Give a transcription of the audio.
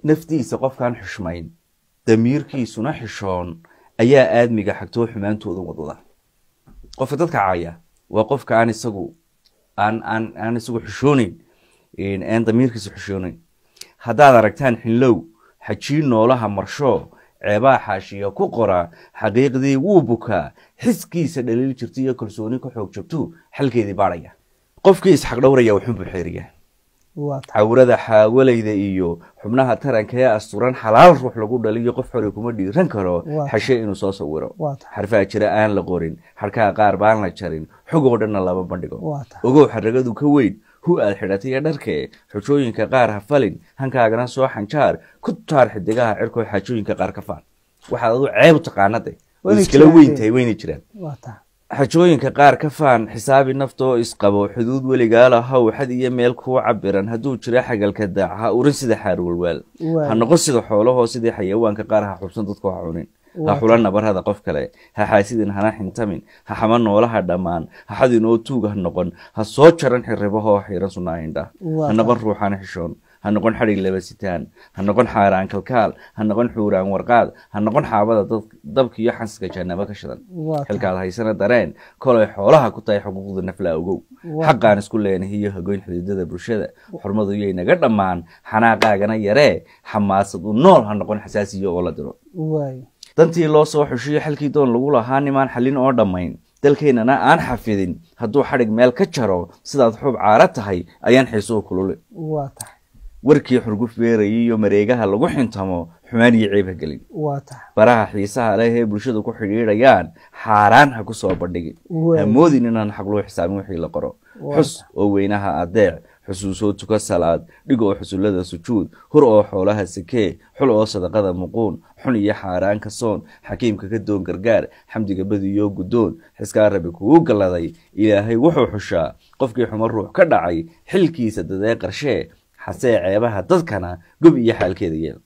naftiisa qofkaan xishmayn damiirkiisuna xishoon ayaa aadmiga xagtoo xumaantooda wadada qofka dadka caaya waa qofka aan isagu xishoonayn aan damiirkiisa xishoonayn haddaad aragtaan xinlow xajiin noolaha marsho ceebaa xaashiya ku qora xaqiiqdii wuu bukaa xiskiisa dhaliil jirta iyo kalsooni ka xoog jabtu xalkeedii baadhaya qofkii isxaq dhowraya wuxuu buxeeriya cawrada xaawalayda iyo xubnaha taranka ee asturan xalaal ruux lagu dhaliyo qof xore kuma dhiiran karo xashe inuu soo sawiro xarfaha jira aan la qorin harkaha qaar baan la jarin xogoo dhanna lama bandhigo ogow xaragadu ka weyn hu aad xidhatay ee dharkee xujooyinka qaar ha falin hankaagana soo xanjaar ku taar xidigaha cirkoo xaajooyinka qaar ka faan waxaad adu ceeb u taqaanade oo iskala weyn tahay weyna jiraan xajooyinka qaar ka faan xisaabi naftoo isqabo xuduud weligaa lahow xad iyo meel kuu cabiran hadduu jiro xagalka daac ha urin sida xaar walwaal ha noqon sida xoolahoo sidii xayawaanka qaar ha xubsan dadku ha cunin ha xulan nabarada qof kale ha xaasidin hana xintamin ha xama noolaha dhammaan ha xadin oo tuug ha noqon ha soo jaran xirribahoo xiran sunnaa indha ha noqon ruuxaan xishoon ha noqon xadhig laba sitaan ha noqon xaaraan kalkaal ha noqon xuuraan warqaad ha noqon xaabada dabka iyo xansiga jaanabo ka shidan xilkaad haysana dareen kolay xoolaha ku tahay xuquuqda naflaa ogow xaqaan isku leenahay iyo hagoyn xididada bulshada xurmadu yay naga dhammaan xanaaqaagana yaree xamaasad u nool ha noqon xasaasiyo oo la diro dantii loo soo xushiyo xalkii doon lagu lahaa nimaan xallin oo dhammayn dalkeennana aan xafidin hadduu xadhig meel ka jaro sidaad xub caara tahay ayaan xiisuhu kulule warkii xurguf beerayay iyo mareegaha lagu xintamo xumaan iyo ceeb ha gelin baraha xiisaha leh ee bulshadu ku xidhiidhayaan xaaraan ha ku soo bandhigin ha moodin inaan xaq loo xisaabin wixii la qoro xus oo weynaha adeec xusuusoo tuka salaad dhig oo xusullada sujuud hur oo xoolaha sikee xul oo sadaqada muquun xun iyo xaaraan ka soon xakiimka ka doon gargaar xamdiga badiyoo guddoon xiskaa rabi kugu galladay ilaahay wuxuu xushaa qofkii xumo ruux ka dhacay xilkiisa dadee qarshee xasee ceebaha dadkana gob iyo xaalkeeda yeel